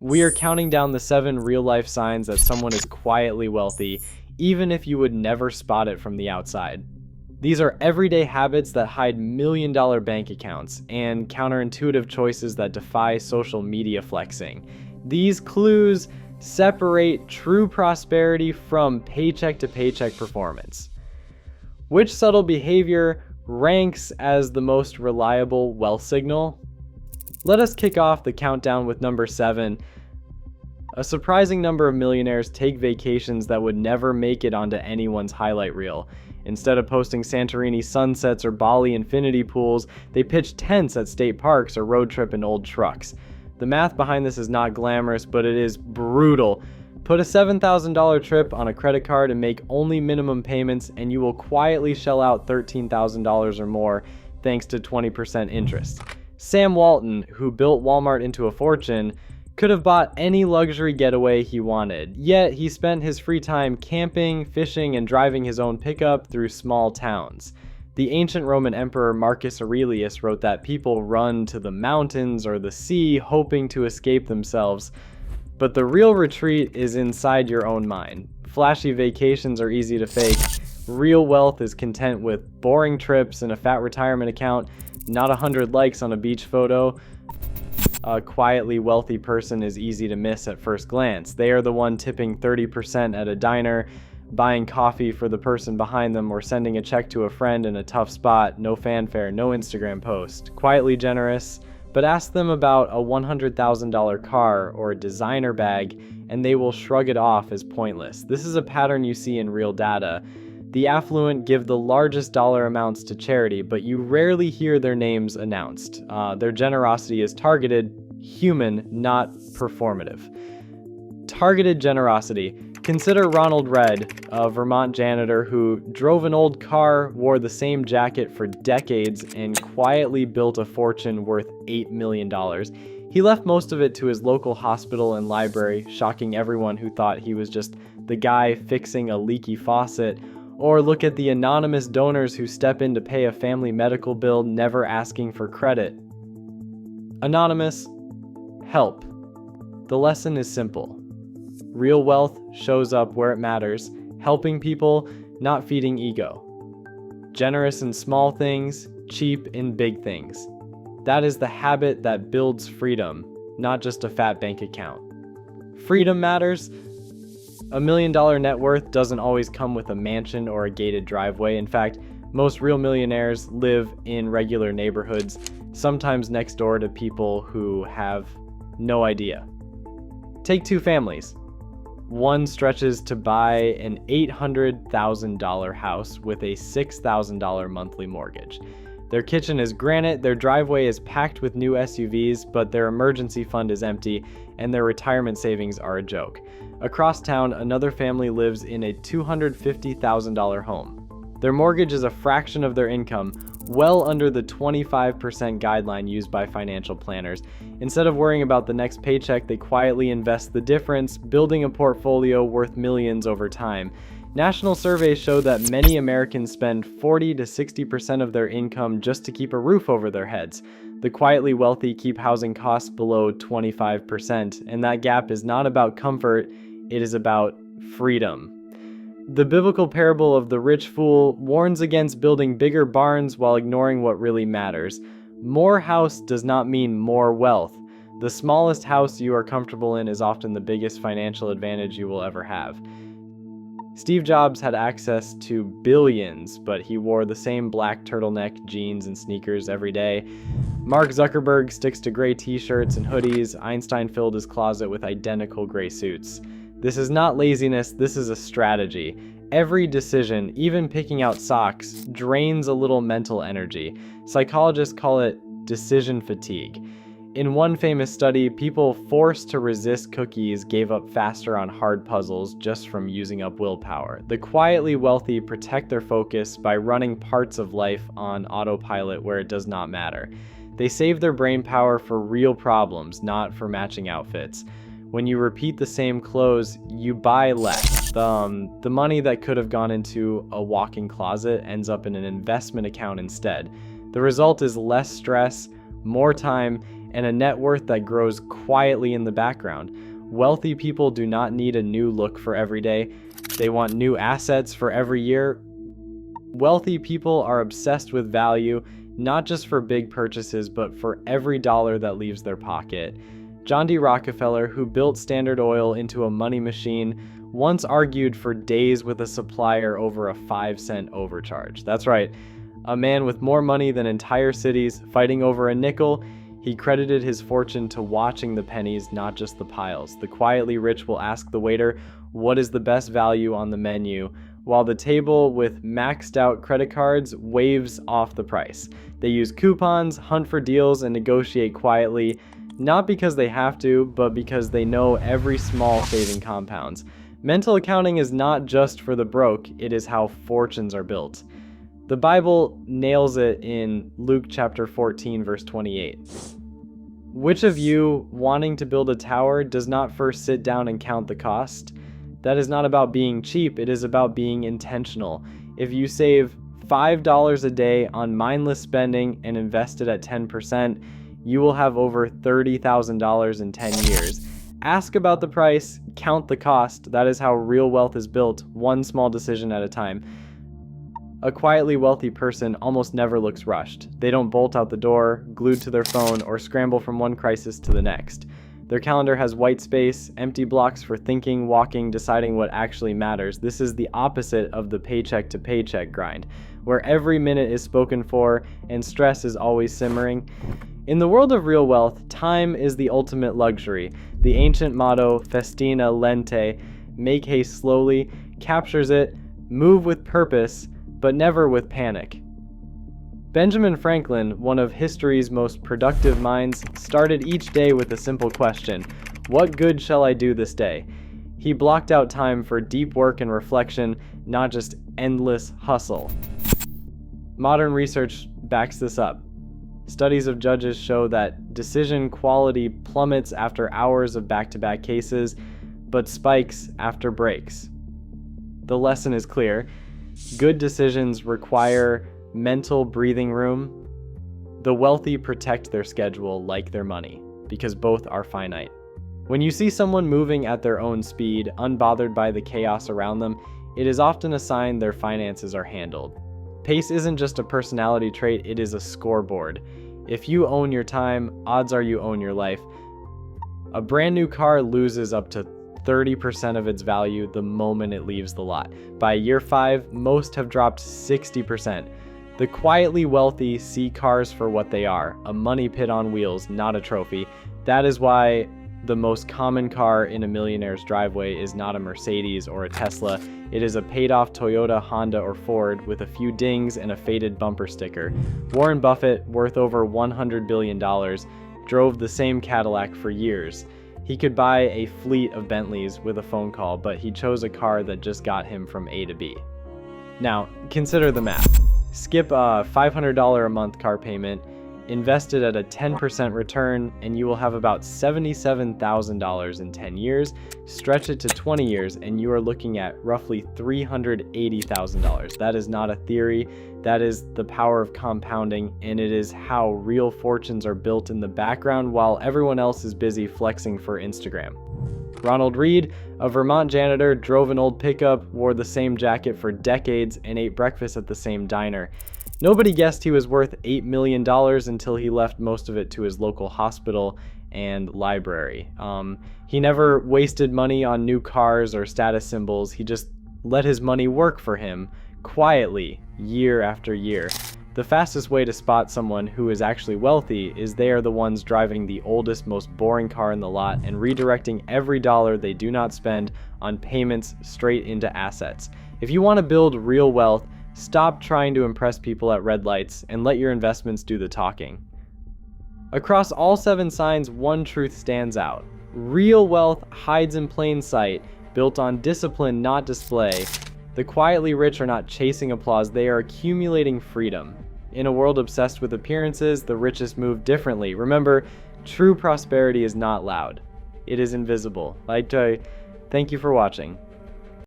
We are counting down the 7 real-life signs that someone is quietly wealthy, even if you would never spot it from the outside. These are everyday habits that hide million-dollar bank accounts and counterintuitive choices that defy social media flexing. These clues separate true prosperity from paycheck-to-paycheck performance. Which subtle behavior ranks as the most reliable wealth signal? Let us kick off the countdown with number 7. A surprising number of millionaires take vacations that would never make it onto anyone's highlight reel. Instead of posting Santorini sunsets or Bali infinity pools, they pitch tents at state parks or road trip in old trucks. The math behind this is not glamorous, but it is brutal. Put a $7,000 trip on a credit card and make only minimum payments, and you will quietly shell out $13,000 or more thanks to 20% interest. Sam Walton, who built Walmart into a fortune, could have bought any luxury getaway he wanted, yet he spent his free time camping, fishing, and driving his own pickup through small towns. The ancient Roman emperor Marcus Aurelius wrote that people run to the mountains or the sea hoping to escape themselves, but the real retreat is inside your own mind. Flashy vacations are easy to fake. Real wealth is content with boring trips and a fat retirement account, not 100 likes on a beach photo. A quietly wealthy person is easy to miss at first glance. They are the one tipping 30% at a diner, buying coffee for the person behind them, or sending a check to a friend in a tough spot. No fanfare, no Instagram post. Quietly generous, but ask them about a $100,000 car or a designer bag, and they will shrug it off as pointless. This is a pattern you see in real data. The affluent give the largest dollar amounts to charity, but you rarely hear their names announced. Their generosity is targeted, human, not performative. Targeted generosity. Consider Ronald Redd, a Vermont janitor who drove an old car, wore the same jacket for decades, and quietly built a fortune worth $8 million. He left most of it to his local hospital and library, shocking everyone who thought he was just the guy fixing a leaky faucet. Or look at the anonymous donors who step in to pay a family medical bill, never asking for credit. Anonymous, help. The lesson is simple. Real wealth shows up where it matters, helping people, not feeding ego. Generous in small things, cheap in big things. That is the habit that builds freedom, not just a fat bank account. Freedom matters. $1 million net worth doesn't always come with a mansion or a gated driveway. In fact, most real millionaires live in regular neighborhoods, sometimes next door to people who have no idea. Take 2 families. One stretches to buy an $800,000 house with a $6,000 monthly mortgage. Their kitchen is granite, their driveway is packed with new SUVs, but their emergency fund is empty, and their retirement savings are a joke. Across town, another family lives in a $250,000 home. Their mortgage is a fraction of their income, well under the 25% guideline used by financial planners. Instead of worrying about the next paycheck, they quietly invest the difference, building a portfolio worth millions over time. National surveys show that many Americans spend 40 to 60% of their income just to keep a roof over their heads. The quietly wealthy keep housing costs below 25%, and that gap is not about comfort, it is about freedom. The biblical parable of the rich fool warns against building bigger barns while ignoring what really matters. More house does not mean more wealth. The smallest house you are comfortable in is often the biggest financial advantage you will ever have. Steve Jobs had access to billions, but he wore the same black turtleneck, jeans, and sneakers every day. Mark Zuckerberg sticks to gray t-shirts and hoodies. Einstein filled his closet with identical gray suits. This is not laziness, this is a strategy. Every decision, even picking out socks, drains a little mental energy. Psychologists call it decision fatigue. In one famous study, people forced to resist cookies gave up faster on hard puzzles just from using up willpower. The quietly wealthy protect their focus by running parts of life on autopilot where it does not matter. They save their brain power for real problems, not for matching outfits. When you repeat the same clothes, you buy less. The money that could have gone into a walk-in closet ends up in an investment account instead. The result is less stress, more time, and a net worth that grows quietly in the background. Wealthy people do not need a new look for every day. They want new assets for every year. Wealthy people are obsessed with value, not just for big purchases, but for every dollar that leaves their pocket. John D. Rockefeller, who built Standard Oil into a money machine, once argued for days with a supplier over a 5-cent overcharge. That's right, a man with more money than entire cities fighting over a nickel. He credited his fortune to watching the pennies, not just the piles. The quietly rich will ask the waiter, what is the best value on the menu, while the table with maxed out credit cards waves off the price. They use coupons, hunt for deals, and negotiate quietly, not because they have to, but because they know every small saving compounds. Mental accounting is not just for the broke, it is how fortunes are built. The Bible nails it in Luke chapter 14, verse 28. Which of you, wanting to build a tower, does not first sit down and count the cost? That is not about being cheap, it is about being intentional. If you save $5 a day on mindless spending and invest it at 10%, you will have over $30,000 in 10 years. Ask about the price, count the cost. That is how real wealth is built, one small decision at a time. A quietly wealthy person almost never looks rushed. They don't bolt out the door, glued to their phone, or scramble from one crisis to the next. Their calendar has white space, empty blocks for thinking, walking, deciding what actually matters. This is the opposite of the paycheck to paycheck grind, where every minute is spoken for and stress is always simmering. In the world of real wealth, time is the ultimate luxury. The ancient motto, festina lente, make haste slowly, captures it, move with purpose, but never with panic. Benjamin Franklin, one of history's most productive minds, started each day with a simple question: what good shall I do this day? He blocked out time for deep work and reflection, not just endless hustle. Modern research backs this up. Studies of judges show that decision quality plummets after hours of back-to-back cases, but spikes after breaks. The lesson is clear. Good decisions require mental breathing room. The wealthy protect their schedule like their money, because both are finite. When you see someone moving at their own speed, unbothered by the chaos around them, it is often a sign their finances are handled. Pace isn't just a personality trait, it is a scoreboard. If you own your time, odds are you own your life. A brand new car loses up to 30% of its value the moment it leaves the lot. By year 5, most have dropped 60%. The quietly wealthy see cars for what they are, a money pit on wheels, not a trophy. That is why the most common car in a millionaire's driveway is not a Mercedes or a Tesla. It is a paid-off Toyota, Honda, or Ford with a few dings and a faded bumper sticker. Warren Buffett, worth over $100 billion, drove the same Cadillac for years. He could buy a fleet of Bentleys with a phone call, but he chose a car that just got him from A to B. Now, consider the math. Skip a $500 a month car payment, invest it at a 10% return, and you will have about $77,000 in 10 years. Stretch it to 20 years, and you are looking at roughly $380,000. That is not a theory. That is the power of compounding, and it is how real fortunes are built in the background while everyone else is busy flexing for Instagram. Ronald Reed, a Vermont janitor, drove an old pickup, wore the same jacket for decades, and ate breakfast at the same diner. Nobody guessed he was worth $8 million until he left most of it to his local hospital and library. He never wasted money on new cars or status symbols. He just let his money work for him quietly, year after year. The fastest way to spot someone who is actually wealthy is they are the ones driving the oldest, most boring car in the lot and redirecting every dollar they do not spend on payments straight into assets. If you want to build real wealth, stop trying to impress people at red lights and let your investments do the talking. Across all 7 signs, one truth stands out. Real wealth hides in plain sight, built on discipline, not display. The quietly rich are not chasing applause, they are accumulating freedom. In a world obsessed with appearances, the richest move differently. Remember, true prosperity is not loud. It is invisible. Thank you for watching.